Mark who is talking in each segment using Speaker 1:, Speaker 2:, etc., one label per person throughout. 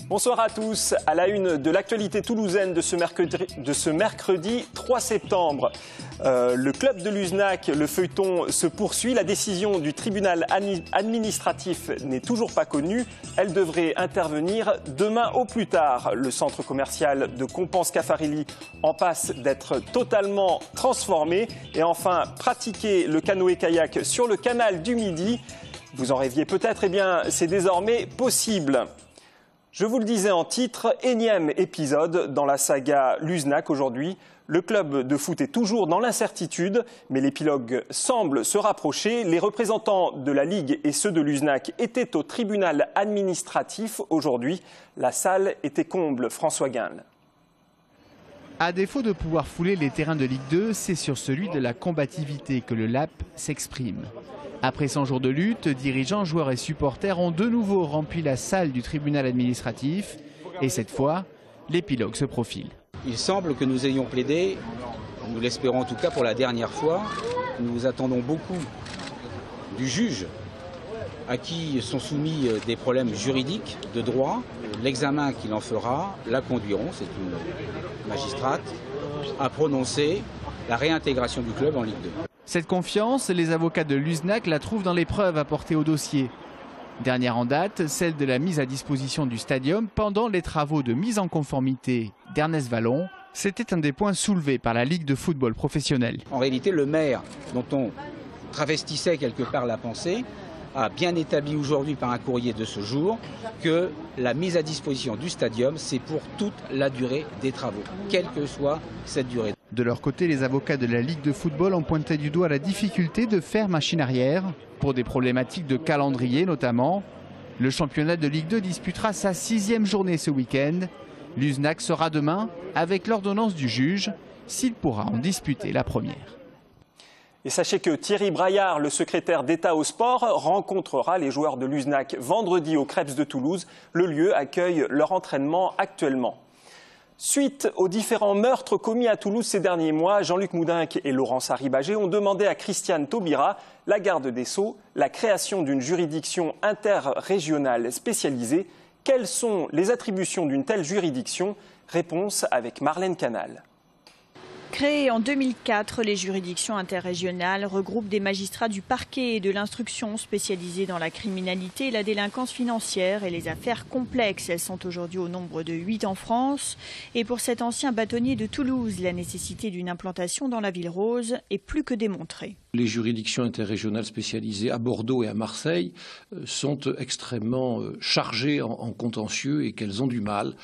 Speaker 1: Bonsoir à tous. À la une de l'actualité toulousaine de ce mercredi 3 septembre. Le club de Luznac, le feuilleton se poursuit. La décision du tribunal administratif n'est toujours pas connue. Elle devrait intervenir demain au plus tard. Le centre commercial de Compense-Caffarelli en passe d'être totalement transformé. Et enfin, pratiquer le canoë-kayak sur le canal du Midi. Vous en rêviez peut-être, eh bien, c'est désormais possible. Je vous le disais en titre, énième épisode dans la saga Luznac aujourd'hui. Le club de foot est toujours dans l'incertitude, mais l'épilogue semble se rapprocher. Les représentants de la Ligue et ceux de Luznac étaient au tribunal administratif aujourd'hui. La salle était comble. François Guinle.
Speaker 2: À défaut de pouvoir fouler les terrains de Ligue 2, c'est sur celui de la combativité que le LAP s'exprime. Après 100 jours de lutte, dirigeants, joueurs et supporters ont de nouveau rempli la salle du tribunal administratif. Et cette fois, l'épilogue se profile.
Speaker 3: Il semble que nous ayons plaidé, nous l'espérons en tout cas pour la dernière fois. Nous attendons beaucoup du juge à qui sont soumis des problèmes juridiques, de droit. L'examen qu'il en fera la conduiront, c'est une magistrate, à prononcer la réintégration du club en Ligue 2.
Speaker 2: Cette confiance, les avocats de Luznac la trouvent dans les preuves apportées au dossier. Dernière en date, celle de la mise à disposition du stadium pendant les travaux de mise en conformité d'Ernest Vallon. C'était un des points soulevés par la Ligue de football professionnel.
Speaker 3: En réalité, le maire, dont on travestissait quelque part la pensée, a bien établi aujourd'hui par un courrier de ce jour que la mise à disposition du stadium, c'est pour toute la durée des travaux, quelle que soit cette durée.
Speaker 2: De leur côté, les avocats de la Ligue de football ont pointé du doigt la difficulté de faire machine arrière, pour des problématiques de calendrier notamment. Le championnat de Ligue 2 disputera sa 6e journée ce week-end. Luznac sera demain avec l'ordonnance du juge, s'il pourra en disputer la première.
Speaker 1: Et sachez que Thierry Braillard, le secrétaire d'État au sport, rencontrera les joueurs de Luznac vendredi au Crêpes de Toulouse. Le lieu accueille leur entraînement actuellement. Suite aux différents meurtres commis à Toulouse ces derniers mois, Jean-Luc Moudenc et Laurence Harribagé ont demandé à Christiane Taubira, la garde des Sceaux, la création d'une juridiction interrégionale spécialisée. Quelles sont les attributions d'une telle juridiction? Réponse avec Marlène Canal.
Speaker 4: Créées en 2004, les juridictions interrégionales regroupent des magistrats du parquet et de l'instruction spécialisés dans la criminalité, la délinquance financière et les affaires complexes. Elles sont aujourd'hui au nombre de 8 en France. Et pour cet ancien bâtonnier de Toulouse, la nécessité d'une implantation dans la ville rose est plus que démontrée.
Speaker 5: Les juridictions interrégionales spécialisées à Bordeaux et à Marseille sont extrêmement chargées en contentieux et qu'elles ont du mal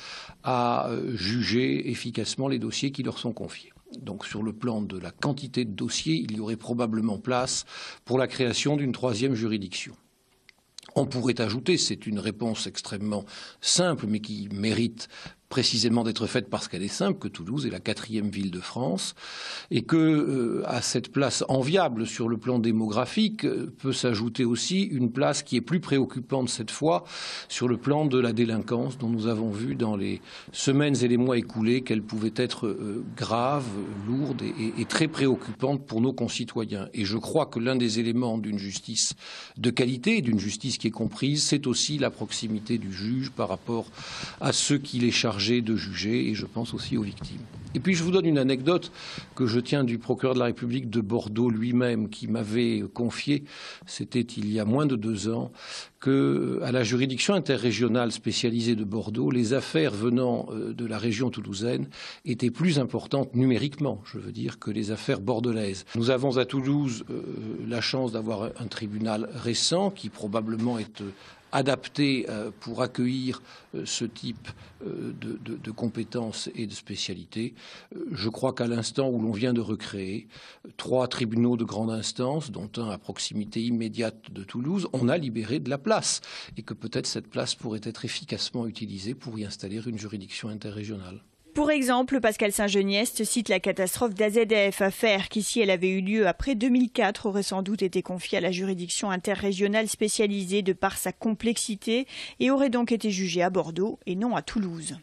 Speaker 5: à juger efficacement les dossiers qui leur sont confiés. Donc sur le plan de la quantité de dossiers, il y aurait probablement place pour la création d'une 3e juridiction. On pourrait ajouter, c'est une réponse extrêmement simple mais qui mérite précisément d'être faite parce qu'elle est simple, que Toulouse est la 4e ville de France et que à cette place enviable sur le plan démographique peut s'ajouter aussi une place qui est plus préoccupante cette fois sur le plan de la délinquance dont nous avons vu dans les semaines et les mois écoulés qu'elle pouvait être grave, lourde et très préoccupante pour nos concitoyens. Et je crois que l'un des éléments d'une justice de qualité, d'une justice qui est comprise, c'est aussi la proximité du juge par rapport à ceux qu'il est chargé de juger, et je pense aussi aux victimes. Et puis je vous donne une anecdote que je tiens du procureur de la République de Bordeaux lui-même, qui m'avait confié, c'était il y a moins de 2 ans, qu'à la juridiction interrégionale spécialisée de Bordeaux, les affaires venant de la région toulousaine étaient plus importantes numériquement, je veux dire, que les affaires bordelaises. Nous avons à Toulouse la chance d'avoir un tribunal récent qui probablement est adapté pour accueillir ce type de compétences et de spécialités. Je crois qu'à l'instant où l'on vient de recréer 3 tribunaux de grande instance, dont un à proximité immédiate de Toulouse, on a libéré de la place et que peut-être cette place pourrait être efficacement utilisée pour y installer une juridiction interrégionale.
Speaker 4: Pour exemple, Pascal Saint-Geniest cite la catastrophe d'AZF, affaire qui, si elle avait eu lieu après 2004, aurait sans doute été confiée à la juridiction interrégionale spécialisée de par sa complexité et aurait donc été jugée à Bordeaux et non à Toulouse.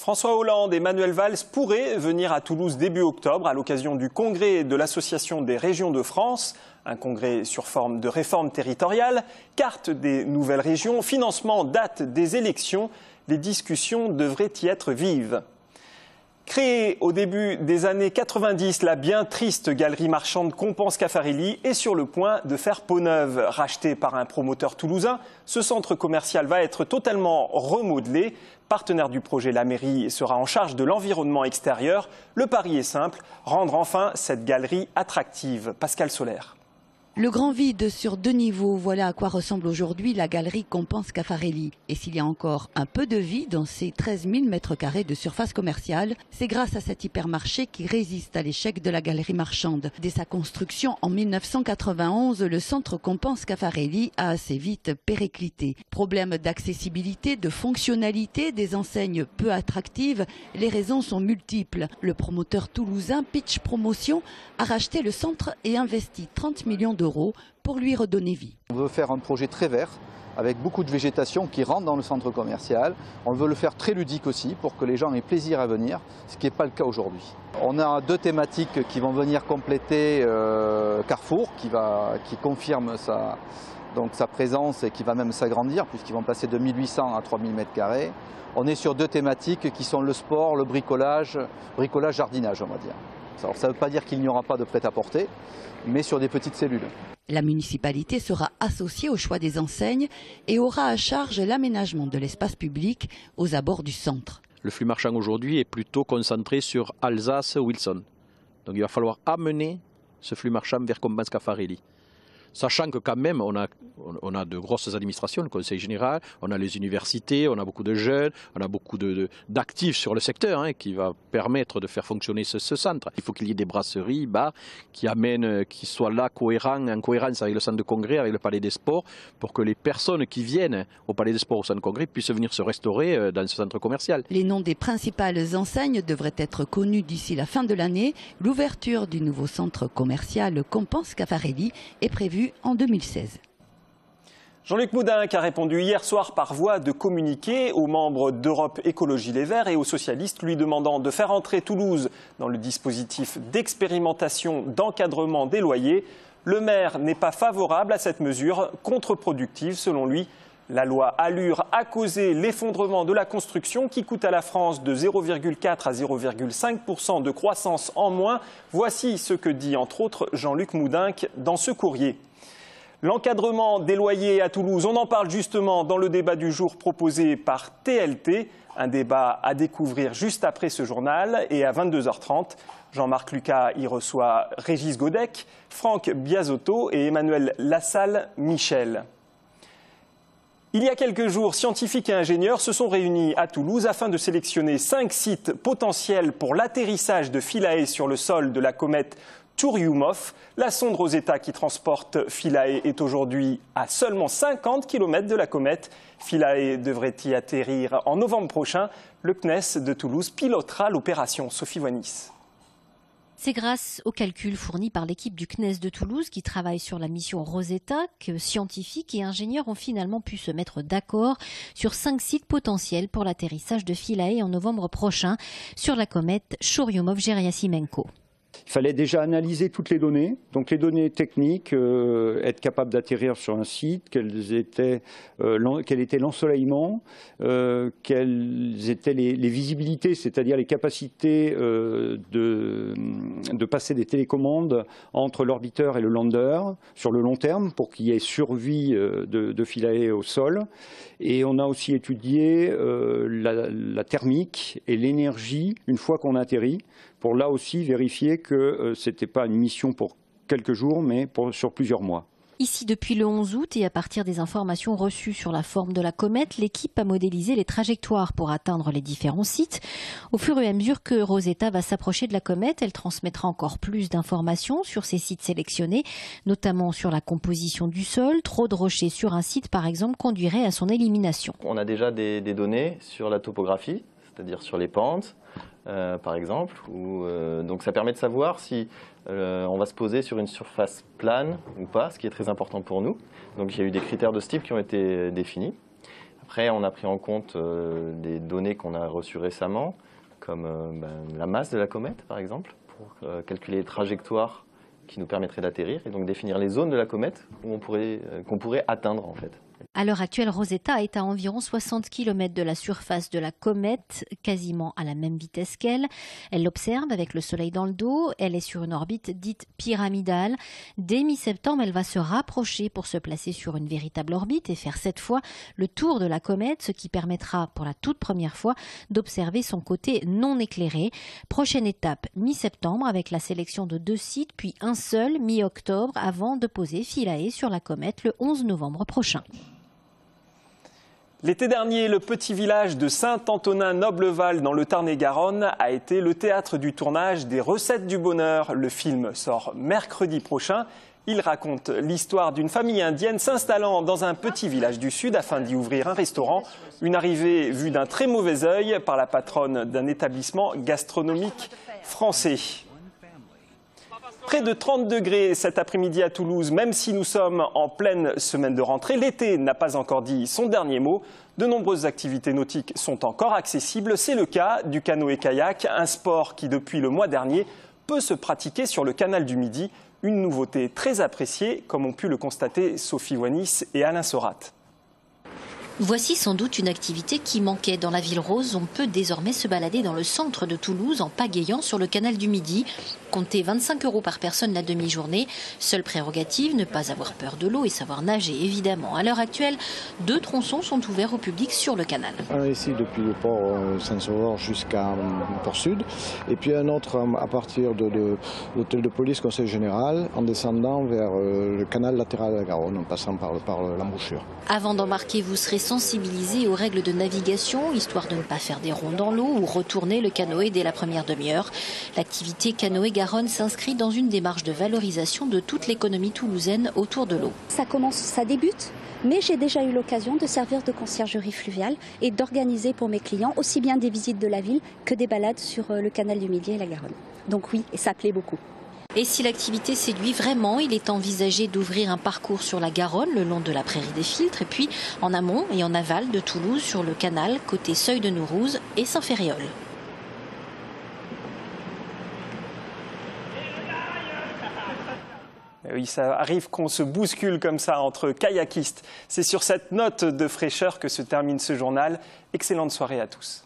Speaker 1: François Hollande et Manuel Valls pourraient venir à Toulouse début octobre à l'occasion du congrès de l'Association des régions de France. Un congrès sur forme de réforme territoriale, carte des nouvelles régions, financement, date des élections. Les discussions devraient y être vives. Créée au début des années 90, la bien triste galerie marchande Compense Caffarelli est sur le point de faire peau neuve. Racheté par un promoteur toulousain, ce centre commercial va être totalement remodelé. Partenaire du projet, la mairie sera en charge de l'environnement extérieur. Le pari est simple, rendre enfin cette galerie attractive. Pascal Solaire.
Speaker 6: Le grand vide sur 2 niveaux, voilà à quoi ressemble aujourd'hui la galerie Compense Caffarelli. Et s'il y a encore un peu de vie dans ces 13 000 mètres carrés de surface commerciale, c'est grâce à cet hypermarché qui résiste à l'échec de la galerie marchande. Dès sa construction en 1991, le centre Compense Caffarelli a assez vite périclité. Problème d'accessibilité, de fonctionnalité, des enseignes peu attractives, les raisons sont multiples. Le promoteur toulousain Pitch Promotion a racheté le centre et investi 30 millions d'euros pour lui redonner vie.
Speaker 7: On veut faire un projet très vert avec beaucoup de végétation qui rentre dans le centre commercial. On veut le faire très ludique aussi pour que les gens aient plaisir à venir, ce qui n'est pas le cas aujourd'hui. On a 2 thématiques qui vont venir compléter Carrefour, qui confirme sa présence et qui va même s'agrandir puisqu'ils vont passer de 1800 à 3000 m². On est sur 2 thématiques qui sont le sport, le bricolage, jardinage on va dire. Alors ça ne veut pas dire qu'il n'y aura pas de prêt-à-porter, mais sur des petites cellules.
Speaker 6: La municipalité sera associée au choix des enseignes et aura à charge l'aménagement de l'espace public aux abords du centre.
Speaker 8: Le flux marchand aujourd'hui est plutôt concentré sur Alsace-Wilson. Donc il va falloir amener ce flux marchand vers Compense Caffarelli. Sachant que quand même, on a de grosses administrations, le Conseil général, on a les universités, on a beaucoup de jeunes, on a beaucoup d'actifs sur le secteur qui va permettre de faire fonctionner ce centre. Il faut qu'il y ait des brasseries, bars qui soient là en cohérence avec le centre de congrès, avec le Palais des Sports, pour que les personnes qui viennent au Palais des Sports, au centre de congrès, puissent venir se restaurer dans ce centre commercial.
Speaker 6: Les noms des principales enseignes devraient être connus d'ici la fin de l'année. L'ouverture du nouveau centre commercial Compense Caffarelli est prévue en 2016.
Speaker 1: Jean-Luc Moudenc a répondu hier soir par voie de communiqué aux membres d'Europe Écologie Les Verts et aux socialistes, lui demandant de faire entrer Toulouse dans le dispositif d'expérimentation d'encadrement des loyers. Le maire n'est pas favorable à cette mesure, contre-productive selon lui. La loi Allure a causé l'effondrement de la construction qui coûte à la France de 0,4 à 0,5% de croissance en moins. Voici ce que dit entre autres Jean-Luc Moudenc dans ce courrier. L'encadrement des loyers à Toulouse, on en parle justement dans le débat du jour proposé par TLT. Un débat à découvrir juste après ce journal et à 22h30. Jean-Marc Lucas y reçoit Régis Godec, Franck Biasotto et Emmanuel Lassalle-Michel. Il y a quelques jours, scientifiques et ingénieurs se sont réunis à Toulouse afin de sélectionner 5 sites potentiels pour l'atterrissage de Philae sur le sol de la comète Churyumov. La sonde Rosetta qui transporte Philae est aujourd'hui à seulement 50 km de la comète. Philae devrait y atterrir en novembre prochain. Le CNES de Toulouse pilotera l'opération. Sophie Voinis.
Speaker 9: C'est grâce aux calculs fournis par l'équipe du CNES de Toulouse qui travaille sur la mission Rosetta que scientifiques et ingénieurs ont finalement pu se mettre d'accord sur 5 sites potentiels pour l'atterrissage de Philae en novembre prochain sur la comète Churyumov-Gerasimenko.
Speaker 10: Il fallait déjà analyser toutes les données, donc les données techniques, être capable d'atterrir sur un site, quel était l'ensoleillement, quelles étaient les visibilités, c'est-à-dire les capacités de passer des télécommandes entre l'orbiteur et le lander sur le long terme pour qu'il y ait survie de Philae au sol. Et on a aussi étudié la thermique et l'énergie une fois qu'on atterrit, pour là aussi vérifier que ce n'était pas une mission pour quelques jours, mais sur plusieurs mois.
Speaker 9: Ici depuis le 11 août et à partir des informations reçues sur la forme de la comète, l'équipe a modélisé les trajectoires pour atteindre les différents sites. Au fur et à mesure que Rosetta va s'approcher de la comète, elle transmettra encore plus d'informations sur ces sites sélectionnés, notamment sur la composition du sol. Trop de rochers sur un site, par exemple, conduirait à son élimination.
Speaker 11: On a déjà des données sur la topographie, c'est-à-dire sur les pentes. Par exemple, donc ça permet de savoir si on va se poser sur une surface plane ou pas, ce qui est très important pour nous. Donc il y a eu des critères de ce type qui ont été définis. Après, on a pris en compte des données qu'on a reçues récemment, comme la masse de la comète, par exemple, pour calculer les trajectoires qui nous permettraient d'atterrir et donc définir les zones de la comète qu'on pourrait atteindre en fait.
Speaker 9: À l'heure actuelle, Rosetta est à environ 60 km de la surface de la comète, quasiment à la même vitesse qu'elle. Elle l'observe avec le Soleil dans le dos. Elle est sur une orbite dite pyramidale. Dès mi-septembre, elle va se rapprocher pour se placer sur une véritable orbite et faire cette fois le tour de la comète, ce qui permettra pour la toute première fois d'observer son côté non éclairé. Prochaine étape, mi-septembre, avec la sélection de 2 sites, puis un seul, mi-octobre, avant de poser Philae sur la comète le 11 novembre prochain.
Speaker 1: L'été dernier, le petit village de Saint-Antonin-Nobleval dans le Tarn-et-Garonne a été le théâtre du tournage des Recettes du Bonheur. Le film sort mercredi prochain. Il raconte l'histoire d'une famille indienne s'installant dans un petit village du Sud afin d'y ouvrir un restaurant. Une arrivée vue d'un très mauvais œil par la patronne d'un établissement gastronomique français. Près de 30 degrés cet après-midi à Toulouse, même si nous sommes en pleine semaine de rentrée. L'été n'a pas encore dit son dernier mot. De nombreuses activités nautiques sont encore accessibles. C'est le cas du canoë-kayak, un sport qui depuis le mois dernier peut se pratiquer sur le canal du Midi. Une nouveauté très appréciée, comme ont pu le constater Sophie Wanis et Alain Sorat.
Speaker 9: Voici sans doute une activité qui manquait dans la ville rose. On peut désormais se balader dans le centre de Toulouse en pagayant sur le canal du Midi. Comptez 25 € par personne la demi-journée. Seule prérogative, ne pas avoir peur de l'eau et savoir nager évidemment. À l'heure actuelle, 2 tronçons sont ouverts au public sur le canal.
Speaker 12: Un ici depuis le port Saint-Sauveur jusqu'à Port Sud et puis un autre à partir de l'hôtel de police Conseil Général en descendant vers le canal latéral de la Garonne en passant par l'embouchure.
Speaker 9: Avant d'embarquer, vous serez sensibilisé aux règles de navigation, histoire de ne pas faire des ronds dans l'eau ou retourner le canoë dès la première demi-heure. L'activité canoë-garonne s'inscrit dans une démarche de valorisation de toute l'économie toulousaine autour de l'eau.
Speaker 13: Ça débute, mais j'ai déjà eu l'occasion de servir de conciergerie fluviale et d'organiser pour mes clients aussi bien des visites de la ville que des balades sur le canal du Midi et la Garonne. Donc oui, et ça plaît beaucoup.
Speaker 9: Et si l'activité séduit vraiment, il est envisagé d'ouvrir un parcours sur la Garonne, le long de la prairie des Filtres, et puis en amont et en aval de Toulouse sur le canal, côté Seuil de Nourouse et Saint-Ferréol.
Speaker 1: Oui, ça arrive qu'on se bouscule comme ça entre kayakistes. C'est sur cette note de fraîcheur que se termine ce journal. Excellente soirée à tous.